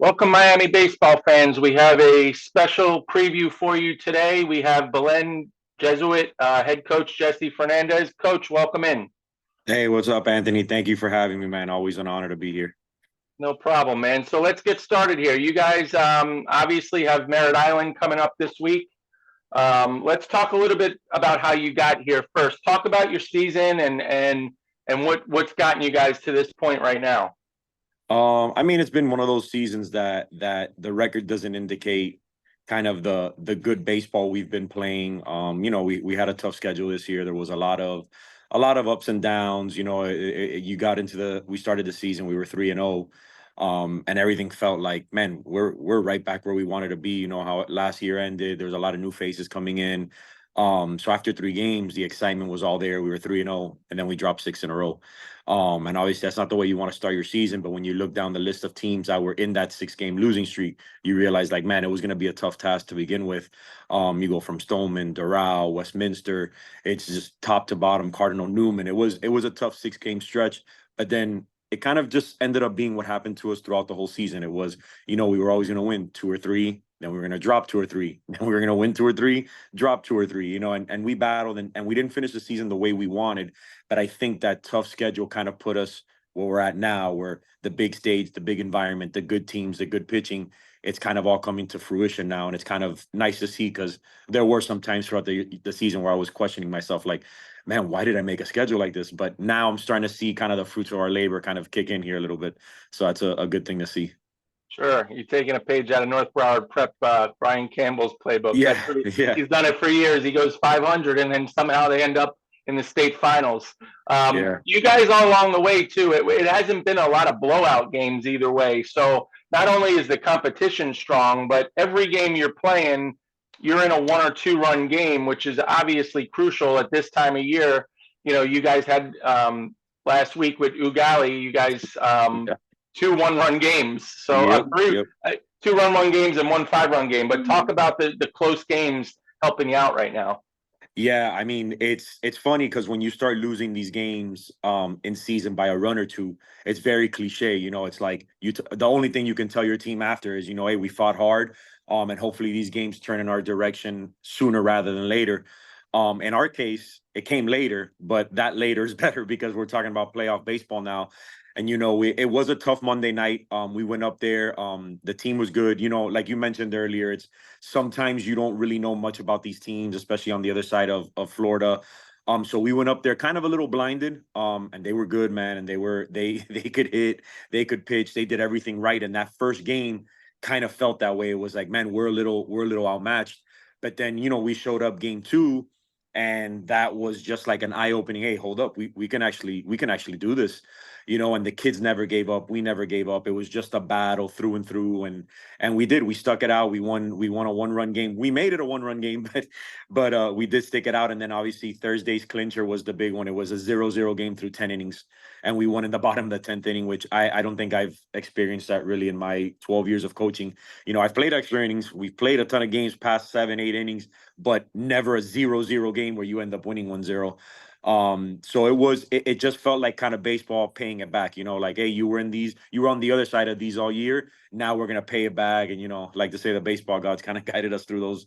Welcome, Miami baseball fans. We have a special preview for you today. We have Belen Jesuit head coach Jesse Fernandez. Coach, welcome in. Hey, what's up, Anthony? Thank you for having me, man. Always an honor to be here. No problem, man. So let's get started here. You guys obviously have Merritt Island coming up this week. Let's talk a little bit about how you got here first. Talk about your season and what's gotten you guys to this point right now. It's been one of those seasons that the record doesn't indicate kind of the good baseball we've been playing. We had a tough schedule this year. There was a lot of ups and downs. We started the season, we were 3-0. And everything felt like, man, we're right back where we wanted to be. You know how last year ended. There was a lot of new faces coming in. So after 3 games, the excitement was all there. We were 3-0, and then we dropped 6 in a row. And obviously that's not the way you want to start your season. But when you look down the list of teams that were in that 6 game losing streak, you realize, like, man, it was going to be a tough task to begin with. You go from Stoneman, Doral, Westminster. It's just top to bottom, Cardinal Newman. It was a tough 6 game stretch. But then it kind of just ended up being what happened to us throughout the whole season. It was, we were always going to win 2 or 3, then we were going to drop 2 or 3, then we were going to win 2 or 3, drop 2 or 3, and we battled, and we didn't finish the season the way we wanted. But I think that tough schedule kind of put us where we're at now, where the big stage, the big environment, the good teams, the good pitching, it's kind of all coming to fruition now. And it's kind of nice to see, because there were some times throughout the season where I was questioning myself, like, man, why did I make a schedule like this? But now I'm starting to see kind of the fruits of our labor kind of kick in here a little bit. So that's a good thing to see. Sure, you're taking a page out of North Broward Prep, Brian Campbell's playbook. Yeah, That's what yeah, he's done it for years. He goes 500, and then somehow they end up in the state finals. yeah. You guys all along the way too. It hasn't been a lot of blowout games either way. So not only is the competition strong, but every game you're playing, you're in a 1 or 2 run game, which is obviously crucial at this time of year. You guys had last week with Ugali. You guys 2 1-run games. So Yep, three yep. 2 1 games and 1 5 run game. But talk about the close games helping you out right now. Yeah, it's funny because when you start losing these games in season by a run or two, it's very cliche. It's like the only thing you can tell your team after is, hey, we fought hard, and hopefully these games turn in our direction sooner rather than later. In our case, it came later, but that later is better because we're talking about playoff baseball now. And it was a tough Monday night. We went up there. The team was good. Like you mentioned earlier, it's sometimes you don't really know much about these teams, especially on the other side of Florida. So we went up there kind of a little blinded. And they were good, man. And they could hit, they could pitch, they did everything right. And that first game kind of felt that way. It was like, man, we're a little outmatched. But then, we showed up game two, and that was just like an eye-opening. Hey, hold up, we can actually do this. And the kids never gave up, we never gave up. It was just a battle through and through, and we stuck it out. We won a 1-run game. We made it a 1-run game, but we did stick it out. And then obviously Thursday's clincher was the big one. It was a 0-0 game through 10 innings, and we won in the bottom of the 10th inning, which I don't think I've experienced that really in my 12 years of coaching. I've played extra innings, we've played a ton of games past 7, 8 innings, but never a 0-0 game where you end up winning 1-0. So it just felt like kind of baseball paying it back, like, hey, you were on the other side of these all year. Now we're gonna pay it back. And like to say, the baseball gods kind of guided us through those.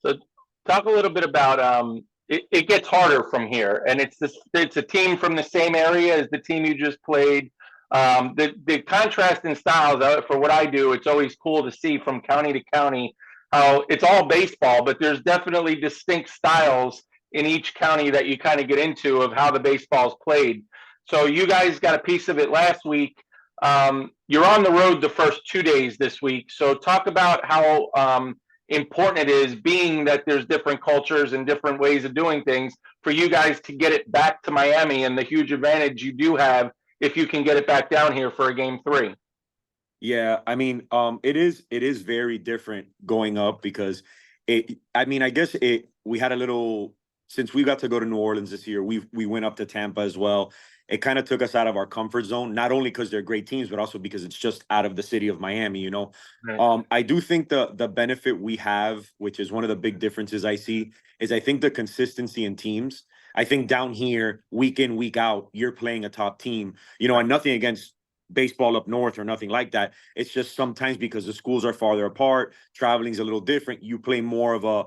So talk a little bit about it gets harder from here, and it's a team from the same area as the team you just played. The contrast in styles, for what I do, it's always cool to see from county to county how it's all baseball, but there's definitely distinct styles in each county that you kind of get into of how the baseball's played. So you guys got a piece of it last week. You're on the road the first 2 days this week. So talk about how important it is, being that there's different cultures and different ways of doing things, for you guys to get it back to Miami, and the huge advantage you do have if you can get it back down here for a game three. Yeah, it is very different going up because I guess we had a little, since we got to go to New Orleans this year, we went up to Tampa as well. It kind of took us out of our comfort zone, not only because they're great teams, but also because it's just out of the city of Miami. Right. I do think the benefit we have, which is one of the big differences I see, is I think the consistency in teams. I think down here, week in, week out, you're playing a top team, and nothing against baseball up north or nothing like that. It's just sometimes because the schools are farther apart, traveling's a little different. You play more of a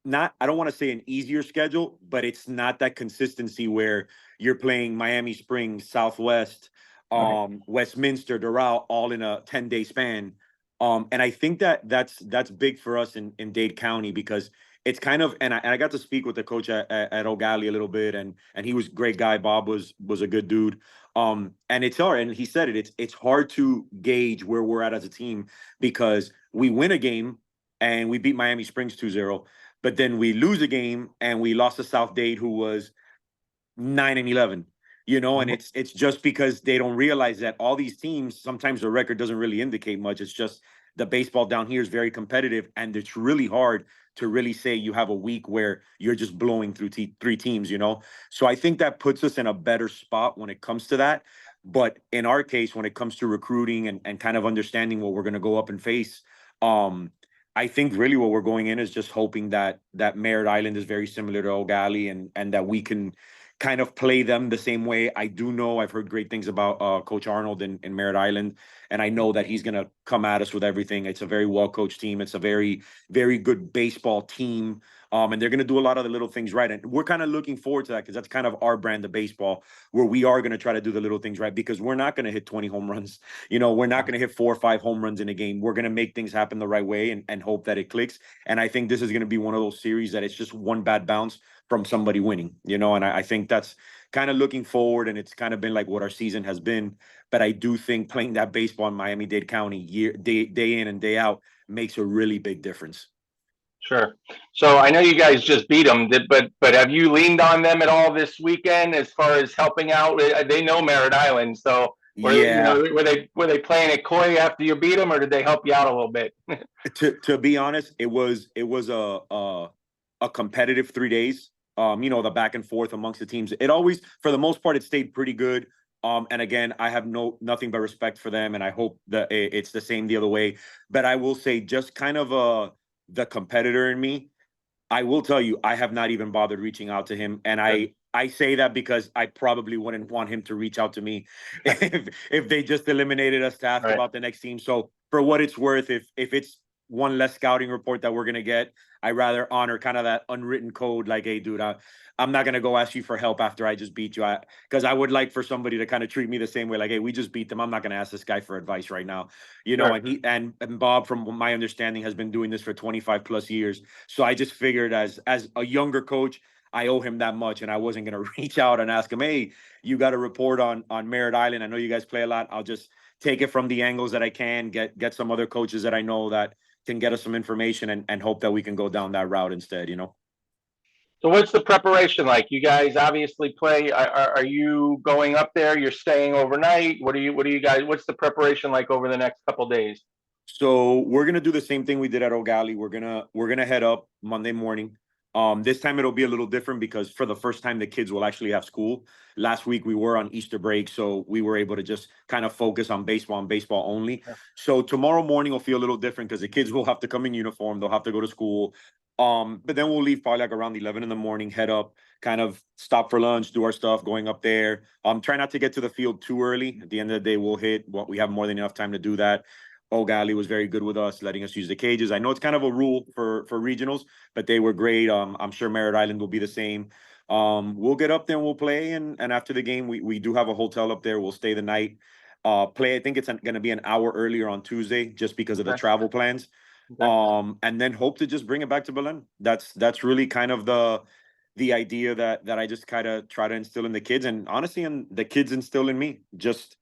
not, I don't want to say an easier schedule, but it's not that consistency where you're playing Miami Springs, Southwest, Right. Westminster, Doral, all in a 10-day span. And I think that's big for us in Dade County because it's kind of, and I got to speak with the coach at O'Galley a little bit, and he was a great guy. Bob was a good dude. And it's hard, and he said it's hard to gauge where we're at as a team because we win a game and we beat Miami Springs 2-0, but then we lose a game and we lost to South Dade, who was 9-11. And Mhm. it's just because they don't realize that all these teams, sometimes the record doesn't really indicate much. It's just the baseball down here is very competitive, and it's really hard to really say you have a week where you're just blowing through three teams. So I think that puts us in a better spot when it comes to that. But in our case, when it comes to recruiting and kind of understanding what we're going to go up and face, um, I think really what we're going in is just hoping that Merritt Island is very similar to O'Galley, and that we can kind of play them the same way. I do know I've heard great things about Coach Arnold in Merritt Island, and I know that he's going to come at us with everything. It's a very well coached team. It's a very, very good baseball team. And they're going to do a lot of the little things right. And we're kind of looking forward to that because that's kind of our brand of baseball, where we are going to try to do the little things right because we're not going to hit 20 home runs. We're not going to hit 4 or 5 home runs in a game. We're going to make things happen the right way and hope that it clicks. And I think this is going to be one of those series that it's just one bad bounce from somebody winning. And I think that's kind of looking forward, and it's kind of been like what our season has been. But I do think playing that baseball in Miami-Dade County day in and day out makes a really big difference. Sure. So I know you guys just beat them, but have you leaned on them at all this weekend as far as helping out? They know Merritt Island, so Yeah, were they playing it coy after you beat them, or did they help you out a little bit? to be honest, it was a competitive 3 days. The back and forth amongst the teams. It always, for the most part, it stayed pretty good. And again, I have nothing but respect for them, and I hope that it's the same the other way. But I will say, just kind of the competitor in me, I will tell you, I have not even bothered reaching out to him, and Good. I say that because I probably wouldn't want him to reach out to me if they just eliminated us to ask Right. about the next team. So for what it's worth, if it's one less scouting report that we're gonna get, I rather honor kind of that unwritten code. Like, hey, dude, I'm not gonna go ask you for help after I just beat you. Because I would like for somebody to kind of treat me the same way. Like, hey, we just beat them. I'm not gonna ask this guy for advice right now. Sure. And and Bob, from my understanding, has been doing this for 25 plus years. So I just figured as a younger coach, I owe him that much, and I wasn't gonna reach out and ask him, hey, you got a report on Merritt Island. I know you guys play a lot. I'll just take it from the angles that I can, get some other coaches that I know that can get us some information, and hope that we can go down that route instead. So what's the preparation like? You guys obviously play. Are you going up there? You're staying overnight. What do you guys? What's the preparation like over the next couple days? So we're gonna do the same thing we did at O'Galley. We're gonna head up Monday morning. This time it'll be a little different because for the first time the kids will actually have school. Last week we were on Easter break, so we were able to just kind of focus on baseball and baseball only. Sure. So tomorrow morning will feel a little different because the kids will have to come in uniform. They'll have to go to school. But then we'll leave probably like around 11 in the morning, head up, kind of stop for lunch, do our stuff, going up there. Try not to get to the field too early. At the end of the day, we'll hit what we have more than enough time to do that. O'Galley was very good with us, letting us use the cages. I know it's kind of a rule for regionals, but they were great. I'm sure Merritt Island will be the same. We'll get up there and we'll play, and after the game, we do have a hotel up there. We'll stay the night. Play. I think it's going to be an hour earlier on Tuesday, just because of the Okay. travel plans. Okay. And then hope to just bring it back to Belen. That's really kind of the idea that I just kind of try to instill in the kids, and honestly, and the kids instill in me. Just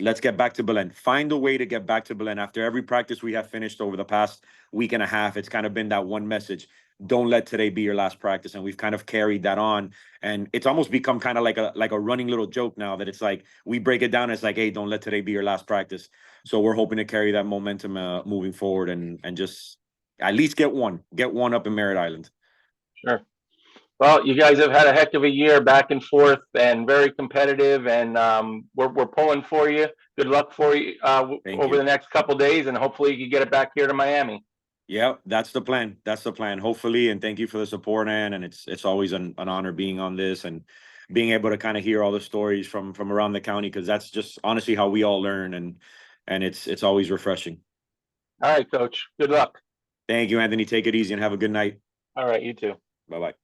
let's get back to Belen. Find a way to get back to Belen. After every practice we have finished over the past week and a half, it's kind of been that one message: don't let today be your last practice. And we've kind of carried that on, and it's almost become kind of like a running little joke now, that it's like we break it down. It's like, hey, don't let today be your last practice. So we're hoping to carry that momentum moving forward, and just at least get one up in Merritt Island. Sure. Well, you guys have had a heck of a year, back and forth, and very competitive, and we're pulling for you. Good luck for you Thank over you. the next couple days, and hopefully you can get it back here to Miami. Yeah, that's the plan. That's the plan. Hopefully, and thank you for the support, Ann. And it's always an honor being on this. And being able to kind of hear all the stories from around the county, because that's just honestly how we all learn, and it's always refreshing. All right, Coach. Good luck. Thank you, Anthony. Take it easy and have a good night. All right, you too. Bye bye.